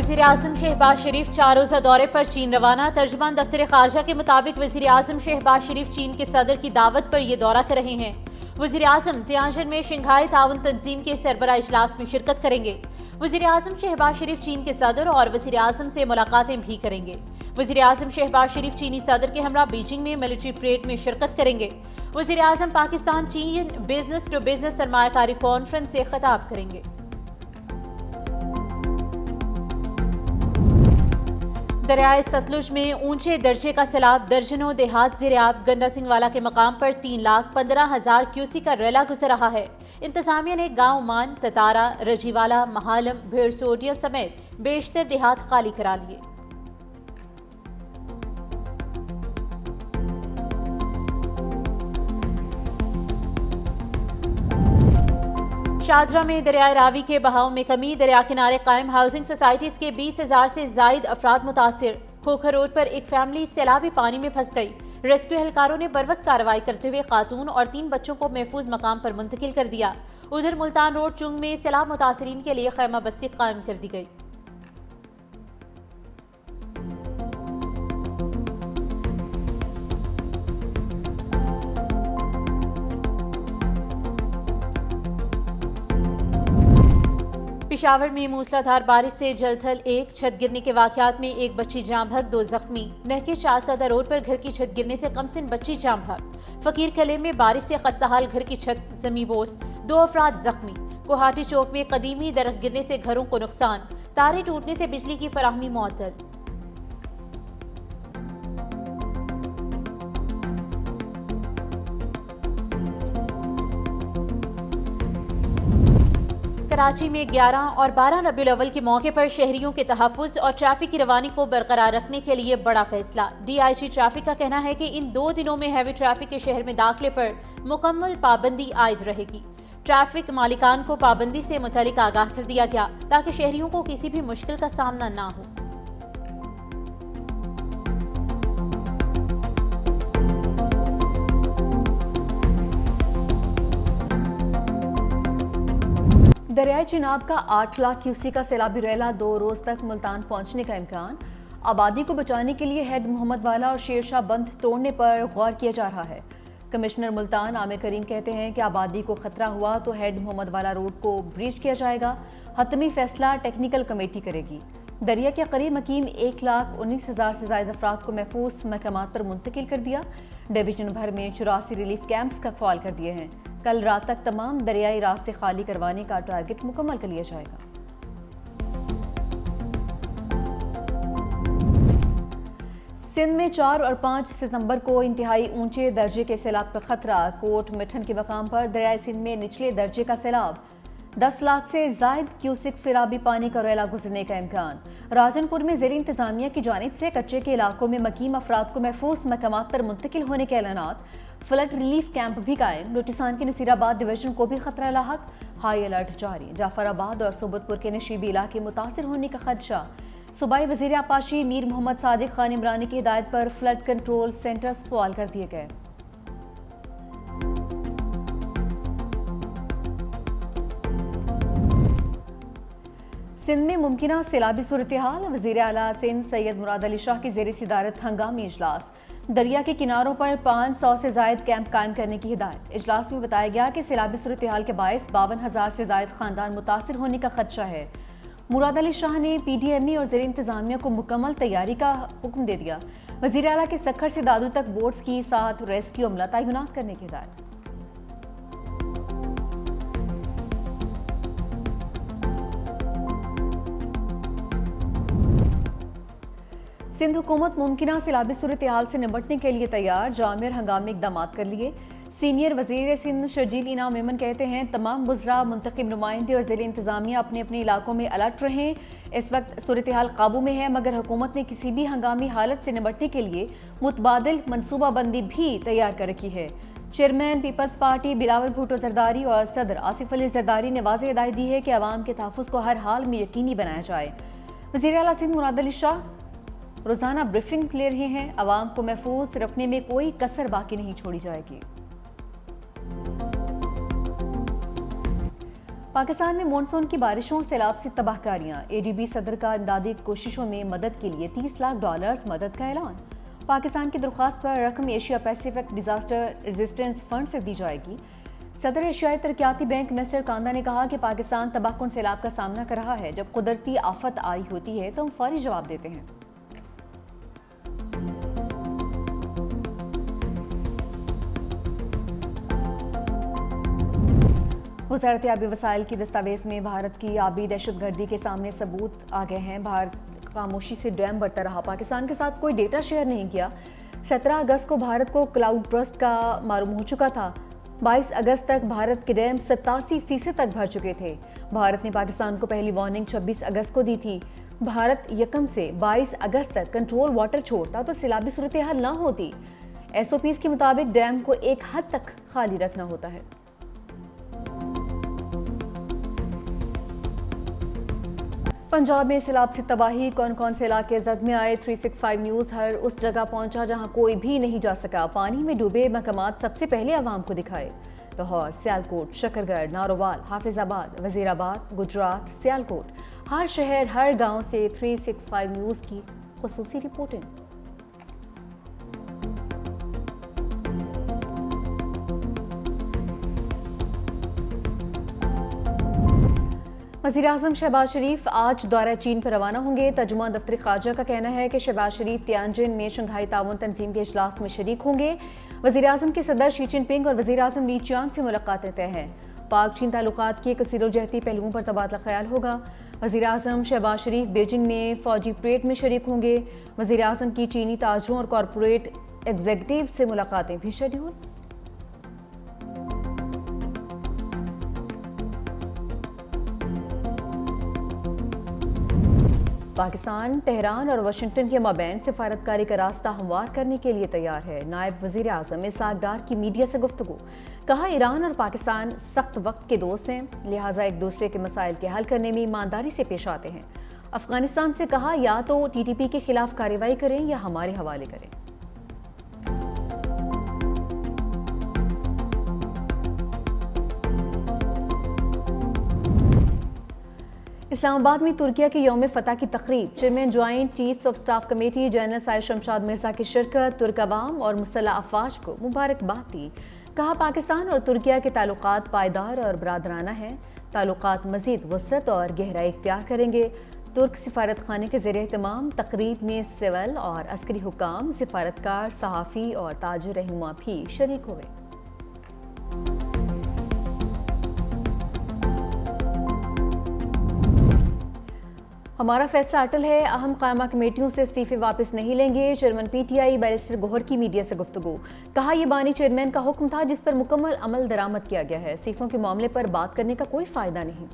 वज़ीर-ए-आज़म शहबाज शरीफ 4 रोज़ा दौरे पर चीन रवाना। तर्जुमान दफ्तर खारजा के मुताबिक वज़ीर-ए-आज़म शहबाज शरीफ चीन के सदर की दावत पर यह दौरा कर रहे हैं। वज़ीर-ए-आज़म तियानजिन में शंघाई ताउन तंजीम के सरबराह इजलास में शिरकत करेंगे। वज़ीर-ए-आज़म शहबाज शरीफ चीन के सदर और वज़ीर-ए-आज़म से मुलाकातें भी करेंगे। वज़ीर-ए-आज़म शहबाज शरीफ चीनी सदर के हमरा बीजिंग में मिलिट्री परेड में शिरकत करेंगे। वज़ीर-ए-आज़म पाकिस्तान चीन बिजनेस टू बिजनेस सरमायाकारी कॉन्फ्रेंस से खिताब करेंगे। दरियाए सतलुज में ऊंचे दर्जे का सैलाब, दर्जनों देहात ज़ेर-आब। गंडा सिंह वाला के मकाम पर 3,15,000 क्यूसी का रेला गुजर रहा है। इंतजामिया ने गांव मान, ततारा, रजीवाला, महालम, भेड़सोटिया समेत बेशतर देहात खाली करा लिए। शाहजरा में दरियाए रावी के बहाव में कमी, दरिया किनारे कायम हाउसिंग सोसाइटीज के 20,000 से जायद अफराद मुतासिर। खोखर रोड पर एक फैमिली सैलाबी पानी में फंस गई। रेस्क्यू एहलकारों ने बर वक्त कार्रवाई करते हुए खातून और 3 बच्चों को महफूज मकाम पर मुंतकिल कर दिया। उधर मुल्तान रोड चुंग में सैलाब मुतासरीन के लिए खैमा बस्ती कायम कर दी गई। पेशावर में मूसलाधार बारिश से जलथल, एक छत गिरने के वाकयात में एक बच्ची जाम भग, 2 जख्मी। नहके शाहजादा रोड पर घर की छत गिरने से कमसिन बच्ची जाम भग। फकीर कले में बारिश से खस्ताहाल घर की छत जमीबोस, 2 अफराद जख्मी। कोहाटी चौक में कदीमी दरख्त गिरने से घरों को नुकसान, तारे टूटने से बिजली की फराहमी मुअत्तल। कराची में 11 और 12 रबीउल अव्वल के मौके पर शहरियों के तहफ़्फ़ुज़ और ट्रैफिक की रवानी को बरकरार रखने के लिए बड़ा फैसला। DIG ट्रैफिक का कहना है कि इन 2 दिनों में हैवी ट्रैफिक के शहर में दाखिले पर मुकम्मल पाबंदी आयद रहेगी। ट्रैफिक मालिकान को पाबंदी से मुतल्लिक आगाह कर दिया गया ताकि शहरियों को किसी भी मुश्किल का सामना ना हो। दरियाए चिनाब का 8 लाख क्यूसी का सैलाबी रेला 2 रोज तक मुल्तान पहुंचने का इम्कान। आबादी को बचाने के लिए हेड मोहम्मद वाला और शेरशाह बंद तोड़ने पर गौर किया जा रहा है। कमिश्नर मुल्तान आमिर करीम कहते हैं कि आबादी को खतरा हुआ तो हेड मोहम्मद वाला रोड को ब्रीच किया जाएगा। हतमी फैसला टेक्निकल कमेटी करेगी। दरिया के करीब मकीम 1,19,000 से ज्यादा अफराद को महफूज मकामात पर मुंतकिल कर दिया। डिवीजन भर में 84 रिलीफ कैंप्स का फॉल कर दिए हैं। कल रात तक तमाम दरियाई रास्ते खाली करवाने का टारगेट मुकम्मल कर लिया जाएगा। सिंध में 4 और 5 सितंबर को इंतहाई ऊंचे दर्जे के सैलाब का खतरा। कोट मिठन के मकाम पर दरियाई सिंध में निचले दर्जे का सैलाब, 10 लाख से जायद क्यूसिक सैलाबी पानी का रेला गुजरने का इम्कान। राजनपुर में ज़ेर इंतजामिया की जानिब से कच्चे के इलाकों में मकीम अफराद को महफूज मकामात पर मुंतकिल होने के ऐलानात। फ्लड रिलीफ कैंप भी कायम। नोटिसान के नसीराबाद डिवीजन को भी खतरा लाहक, हाई अलर्ट जारी। जाफराबाद और सोबतपुर के नशीबी इलाके मुतासिर होने का खदशा। सूबाई वजीर आपाशी मीर मोहम्मद सादिक खान इमरानी की हिदायत पर फ्लड कंट्रोल सेंटर्स फॉल कर दिए गए। सिंध में मुमकिना सैलाबी सूरत हाल। वज़ीर आला सिंध सैयद मुराद अली शाह की ज़ेर सदारत हंगामी इजलास। दरिया के किनारों पर 500 से जायद कैंप कायम करने की हिदायत। इजलास में बताया गया कि सैलाबी सूरत हाल के बायस 52,000 से जायद खानदान मुतासिर होने का खदशा है। मुराद अली शाह ने PDME और ज़ेर इंतजामिया को मुकम्मल तैयारी का हुक्म दे दिया। वज़ीर आला के सखर से दादू तक बोट्स की साथ रेस्क्यू अमला तैनात करने की हिदायत। सिंध हुकूमत मुमकिना सैलाबी सूरत हाल से निपटने के लिए तैयार। जामिर हंगामी इकदाम कर लिए। सीनियर वज़ीर सिंध शर्जील इनाम मेमन कहते हैं तमाम बुज़रा, मुंतखब नुमाइंदे और ज़िले इंतजामिया अपने अपने इलाकों में अलर्ट रहें। इस वक्त सूरत हाल काबू में है, मगर हुकूमत ने किसी भी हंगामी हालत से निपटने के लिए मुतबादिल मनसूबाबंदी भी तैयार कर रखी है। चेयरमैन पीपल्स पार्टी बिलावल भुट्टो जरदारी और सदर आसिफ अली जरदारी ने वाज़ेह हिदायत दी है कि अवाम के तहफ़्फ़ुज़ को हर हाल में यकीनी बनाया जाए। वज़ीर आला सिंध मुराद अली शाह रोजाना ब्रीफिंग ले रहे हैं। अवाम को महफूज रखने में कोई कसर बाकी नहीं छोड़ी जाएगी। पाकिस्तान में मानसून की बारिशों और सैलाब से तबाहकारियां। एडीबी सदर का इमदादी कोशिशों में मदद के लिए $30 लाख मदद का ऐलान। पाकिस्तान की दरख्वास्त पर रकम Asia Pacific disaster resistance fund से दी जाएगी। सदर एशियाई तरक्याती बैंक मिस्टर कांदा ने कहा कि पाकिस्तान तबाहकुन सैलाब का सामना कर रहा है। जब कुदरती आफत आई होती है तो हम फौरी जवाब देते हैं। वज़ारत आबी वसाइल की दस्तावेज में भारत की आबी दहशतगर्दी के सामने सबूत आ गए हैं। भारत खामोशी से डैम बढ़ता रहा, पाकिस्तान के साथ कोई डेटा शेयर नहीं किया। 17 अगस्त को भारत को क्लाउड बर्स्ट का मालूम हो चुका था। 22 अगस्त तक भारत के डैम 87% तक भर चुके थे। भारत ने पाकिस्तान को पहली वार्निंग 26 अगस्त को दी थी। भारत यकम से 22 अगस्त तक कंट्रोल वाटर छोड़ता तो सैलाबी सूरत हाल ना होती। SOPs के मुताबिक डैम को एक हद तक खाली रखना होता है। पंजाब में सैलाब से तबाही, कौन कौन से इलाके जद में आए। 365 न्यूज़ हर उस जगह पहुंचा जहां कोई भी नहीं जा सका। पानी में डूबे मकामात सबसे पहले आवाम को दिखाए। लाहौर, सियालकोट, शकरगढ़, नारोवाल, हाफिजाबाद, वजीराबाद, गुजरात, सियालकोट, हर शहर हर गांव से 365 न्यूज़ की खुसूसी रिपोर्टिंग। वज़ीर-ए-आज़म शहबाज शरीफ आज दौरा चीन पर रवाना होंगे। तर्जुमान दफ्तर खारजा का कहना है कि शहबाज शरीफ तियानजिन में शंघाई ताउन तंजीम के इजलास में शरीक होंगे। वज़ीर-ए-आज़म के सदर शी जिनपिंग और वज़ीर-ए-आज़म ली चियांग से मुलाकातें तय हैं। पाक चीन ताल्लुकात के कसीरोजहती पहलुओं पर तबादला ख्याल होगा। वज़ीर-ए-आज़म शहबाज शरीफ बीजिंग में फौजी परेड में शरीक होंगे। वज़ीर-ए-आज़म की चीनी ताजरों और कॉरपोरेट एग्जीक्यूटिव से मुलाकातें भी शेड्यूल। पाकिस्तान तेहरान और वाशिंगटन के माबैन सिफारतकारी का रास्ता हमवार करने के लिए तैयार है। नायब वज़ीर आज़म इसहाक डार की मीडिया से गुफ्तगू। कहा, ईरान और पाकिस्तान सख्त वक्त के दोस्त हैं, लिहाजा एक दूसरे के मसाइल के हल करने में ईमानदारी से पेश आते हैं। अफगानिस्तान से कहा, या तो TTP के खिलाफ कार्रवाई करें या हमारे हवाले करें। इस्लामाबाद में तुर्किया के यौम फतह की तकरीब। Chairman joint chiefs of staff committee general Sahir Shamshad Mirza की शिरकत। तुर्क अवाम और मुसल्लह अफवाज को मुबारकबाद दी। कहा, पाकिस्तान और तुर्किया के ताल्लुकात पायदार और बरादराना हैं। ताल्लुकात मजीद वसअत और गहराई इख्तियार करेंगे। तुर्क सिफारत खाने के ज़ेर एहतमाम तकरीब में सिविल और अस्करी हुक्काम, सिफारतकार, सहाफ़ी और ताजिर रहनुमा भी शरीक हुए। हमारा फैसला अटल है, अहम कायमा कमेटियों से इस्तीफे वापस नहीं लेंगे। चेयरमैन PTI बैरिस्टर गोहर की मीडिया से गुफ्तगू। कहा, यह बानी चेयरमैन का हुक्म था जिस पर मुकम्मल अमल दरामद किया गया है। इस्तीफों के मामले पर बात करने का कोई फायदा नहीं।